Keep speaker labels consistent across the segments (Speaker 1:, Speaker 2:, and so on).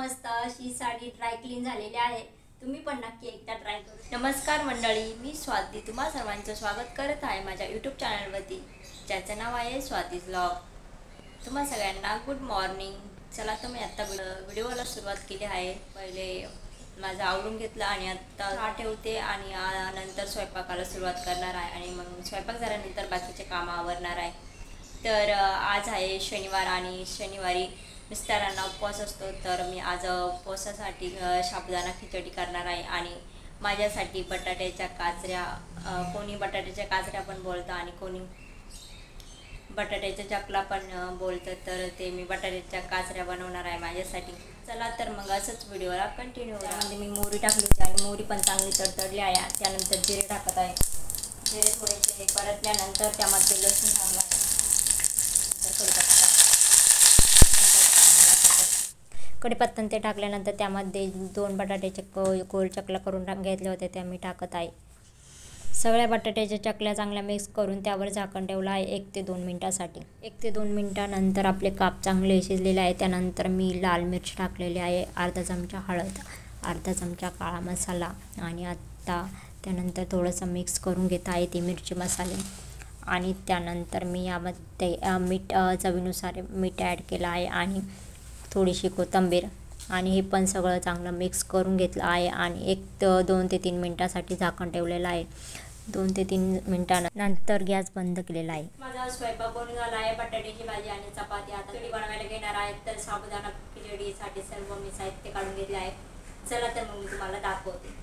Speaker 1: मस्त अशी sari dry clean झालेली आहे। तुम्ही पण नक्की एकदा ट्राय करू। नमस्कार मंडळी, मी स्वाती तुम्हा सर्वांचं स्वागत करत आहे माझ्या यूट्यूब चॅनलवरती, ज्याचं नाव आहे स्वातीज व्लॉग। तुम्हा सगळ्यांना गुड मॉर्निंग। चला तर मी आता व्हिडिओला सुरुवात केली आहे। पहिले माझं आवरून घेतलं आणि आता ठेवते आणि नंतर स्वयंपाकाला सुरुवात करणार आहे आणि मग स्वयंपाक झाल्यानंतर बाकीचे कामं आवरणार आहे। तर आज आहे शनिवार आणि शनिवारी मिस्टरांना उपवास असतो, तर मी आज उपवासासाठी साबुदाणा खिचडी करणार आहे आणि माझ्यासाठी बटाट्याच्या काचऱ्या, कोणी बटाट्याच्या काचऱ्या पण बोलतं आणि कोणी बटाट्याच्या चकला पण बोलतं, तर ते मी बटाट्याच्या काचऱ्या बनवणार आहे माझ्यासाठी। चला तर मग असंच व्हिडिओला कंटिन्यू करा। म्हणजे मी मोहरी टाकली होती आणि मोहरी पण चांगली तडतडली आहे। त्यानंतर जिरे टाकत आहे। जिरे थोडेसे परतल्यानंतर त्यामध्ये लसूण टाकला आहे। कढीपत्ता ते टाकल्यानंतर त्यामध्ये 2 बटाट्याचे गोल चकला करून घेतले होते, त्या मी टाकत आहे। सगळ्या बटाट्याच्या चकल्या चांगल्या मिक्स करून त्यावर झाकण ठेवलं आहे 1 ते 2 मिनिटासाठी। 1 ते 2 मिनिटानंतर आपले काप चांगले शिजलेले आहे। त्यानंतर मी लाल मिरची टाकलेली आहे, अर्धा चमचा हळद, अर्धा चमचा काळा मसाला आणि आता त्यानंतर थोडंसं मिक्स करून घेत आहे ती मिरची मसाले। आणि त्यानंतर मी यामध्ये मीठ चवीनुसार मीठ ॲड केलं आहे आणि थोडीशी कोथिंबीर आणि हे पण सगळं चांगलं मिक्स करून घेतलं आहे आणि 2 ते 3 मिनिटासाठी झाकण ठेवलेलं आहे। 2 ते 3 मिनिटानंतर गॅस बंद केलेला आहे। माझा स्वयंपाक बनून झाला आहे। बटाट्याची भाजी आणि चपाती आता खिचडी बनवायला घेणार आहे। तर साबुदाणा खिचडीसाठी सर्व मी साहित्य काढून घेतले आहे। चला तर मग मी तुम्हाला दाखवते।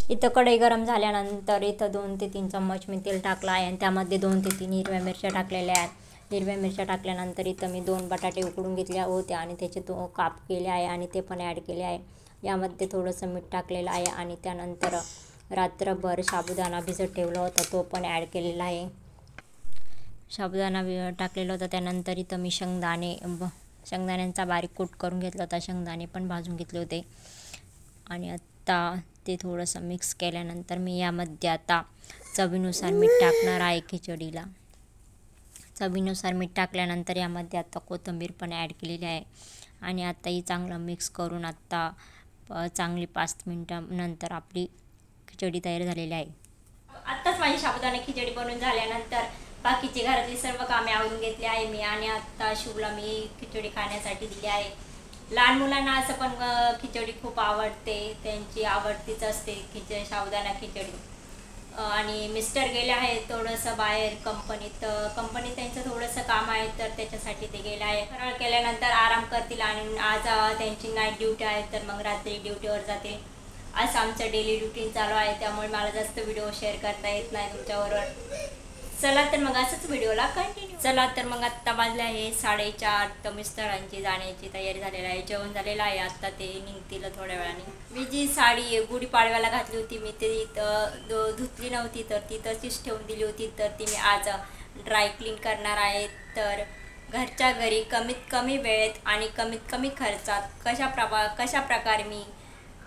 Speaker 1: इथं कढई गरम झाल्यानंतर इथं 2 ते 3 चम्मच मी तेल टाकलं आहे आणि त्यामध्ये 2 ते 3 हिरव्या मिरच्या टाकलेल्या आहेत। हिरव्या मिरच्या टाकल्यानंतर इथं मी 2 बटाटे उकडून घेतले होते आणि त्याचे काप केले आहे आणि ते पण ॲड केले आहे। यामध्ये थोडंसं मीठ टाकलेलं आहे आणि त्यानंतर रात्रभर साबुदाणा भिजत ठेवला होता तो पण ॲड केलेला आहे। साबुदाणा टाकलेला होता, त्यानंतर इथं मी शेंगदाण्यांचा बारीक कूट करून घेतला होता, शेंगदाणे पण भाजून घेतले होते आणि आता ते थोडंसं मिक्स केल्यानंतर मी यामध्ये आता चवीनुसार मीठ टाकणार आहे खिचडीला। चवीनुसार मीठ टाकल्यानंतर यामध्ये आता कोथिंबीर पण ॲड केलेली आहे आणि आता ही चांगलं मिक्स करून आता चांगली 5 मिनिटानंतर आपली खिचडी तयार झालेली आहे। आत्ताच माझी साबुदाणा खिचडी बनवून झाल्यानंतर बाकीची घरातली सर्व कामे आवरून घेतली आहे मी आणि आता शुभला मी खिचडी खाण्यासाठी दिली आहे। लहान मुलांना असं पण खिचडी खूप आवडते, त्यांची आवडतीच असते साबुदाणा खिचडी। आणि मिस्टर गेले आहेत थोडंसं बाहेर कंपनीत त्यांचं थोडंसं काम आहे, तर त्याच्यासाठी ते गेले आहे। फराळ केल्यानंतर आराम करतील आणि आज त्यांची नाईट ड्युटी आहे, तर मग रात्री ड्युटीवर जातील। असं आमचं डेली रुटीन चालू आहे, त्यामुळे मला जास्त व्हिडिओ शेअर करता येत नाही तुमच्याबरोबर। चला तर मग असंच व्हिडिओला कंटिन्यू। चला तर मग आत्ता वाजले आहे 4:30, तर मिस्टरांची जाण्याची तयारी झालेली आहे, जेवण झालेलं आहे, आत्ता ते निघतील थोड्या वेळाने। मी जी साडी गुढीपाडव्याला घातली होती मी ती धुतली नव्हती, तर ती तशीच ठेवून दिली होती, तर ती मी आज ड्राय क्लीन करणार आहे। तर घरच्या घरी कमीत कमी वेळेत आणि कमीत कमी खर्चात कशा प्रकारे मी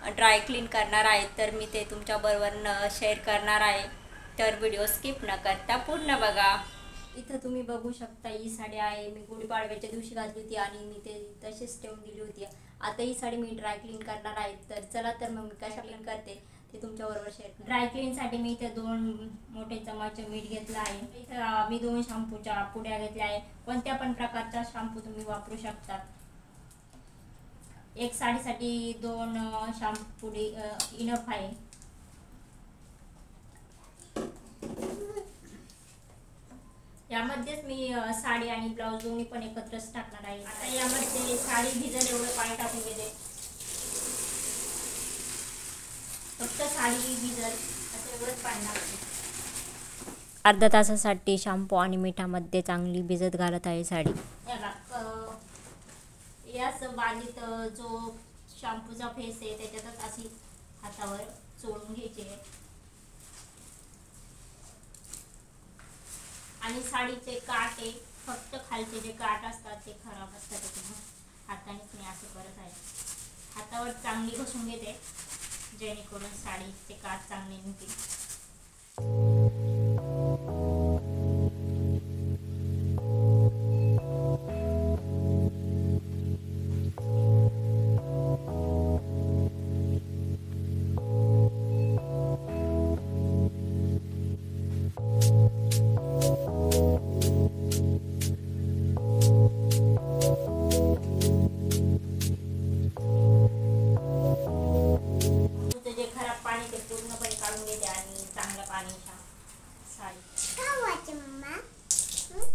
Speaker 1: ड्राय क्लीन करणार आहे, तर मी ते तुमच्याबरोबर शेअर करणार आहे। तर व्हिडिओ स्किप न करता पूर्ण बघा। इथं तुम्ही बघू शकता ही साडी आहे, मी गुढीपाडव्याच्या दिवशी घातली होती आणि मी ते तशीच ठेवून दिली होती। आता ही साडी मी ड्राय क्लीन करणार आहे, तर चला तर मग मी कशा क्लीन करते ते तुमच्याबरोबर शेअर करते। ड्राय क्लीनसाठी मी इथे 2 मोठे चमच मीठ घेतलं आहे। इथं मी 2 शॅम्पूच्या पुड्या घेतल्या आहे, कोणत्या पण प्रकारचा शॅम्पू तुम्ही वापरू शकता। एक साडीसाठी 2 शॅम्पू पुडी इनफ आहे। यामध्येच मी साडी आणि ब्लाऊज दोन्ही पण एकत्रच टाकणार आहे। आता यामध्ये साडी भिजेल एवढं पाणी टाकून घेते, फक्त साडी भिजेल असं एवढंच पाणी टाकते। अर्ध्या तासासाठी शॅम्पू आणि मिठामध्ये चांगली भिजत घालत आहे साडी। याच बादलीत जो शॅम्पूचा फेस आहे त्याच्यातच अशी हातावर चोळून घ्यायची आहे आणि साडीचे काठ आहे, फक्त खालचे जे काठ असतात ते खराब असतात, त्याच्यामुळे हातानेच मी असं करत आहे। हातावर चांगली घसून घेते जेणेकरून साडीचे काठ चांगले निघतील।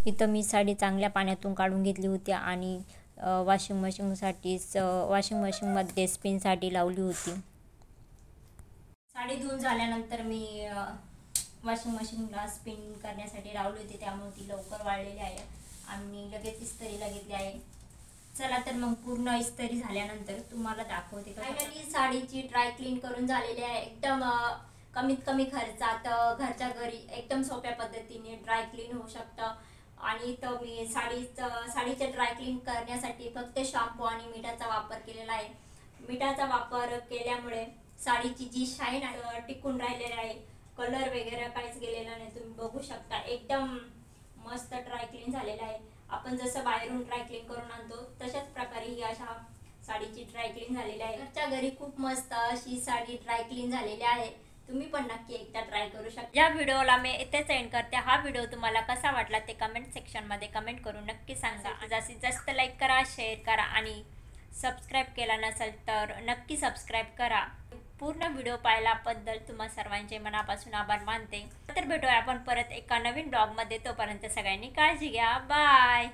Speaker 1: इथं मी साडी चांगल्या पाण्यातून काढून घेतली होती आणि वॉशिंग मशीनमध्ये स्पिनसाठी लावली होती. साडी धुवून झाल्यानंतर मी वॉशिंग मशीनला स्पिन करण्यासाठी लावली होती, त्यामुळे ती लवकर वाळलेली आहे आणि लगेच इस्त्रीला घेतली आहे. चला तर मग पूर्ण इस्त्री झाल्यानंतर तुम्हाला दाखवते. फायनली साडीची ड्राय क्लीन करून झालेली आहे. एकदम कमीत कमी खर्चात घरच्या घरी एकदम सोप्या पद्धतीने ड्राय क्लीन होऊ शकतं. आणि तर मी साडीचे ड्राय क्लीन करण्यासाठी फक्त शॅम्पू आणि मिठाचा वापर केलेला आहे. मिठाचा वापर केल्यामुळे साडीची जी शाईन टिकून राहिलेली आहे, कलर वगैरे काहीच गेलेला नाही. तुम्ही बघू शकता एकदम मस्त ड्राय क्लीन झालेला आहे. आपण जसं बाहेरून ड्राय क्लीन करून आणतो तशाच प्रकारे ही अशा साडीची ड्राय क्लीन झालेली आहे. घरच्या घरी खूप मस्त अशी साडी ड्राय क्लीन झालेली आहे. तुम्ही पण नक्की एकदा ट्राय करू शकता. या व्हिडिओला मी इथेच एंड करते. हा व्हिडिओ तुम्हाला कसा वाटला ते कमेंट सेक्शनमध्ये कमेंट करून नक्की सांगा. जास्तीत जास्त लाईक करा, शेअर करा आणि सबस्क्राईब केला नसेल तर नक्की सबस्क्राईब करा. पूर्ण व्हिडिओ पाहिल्याबद्दल तुम्हा सर्वांचे मनापासून आभार मानते. तर भेटूया आपण परत एका नवीन ब्लॉगमध्ये. तोपर्यंत सगळ्यांनी काळजी घ्या. बाय.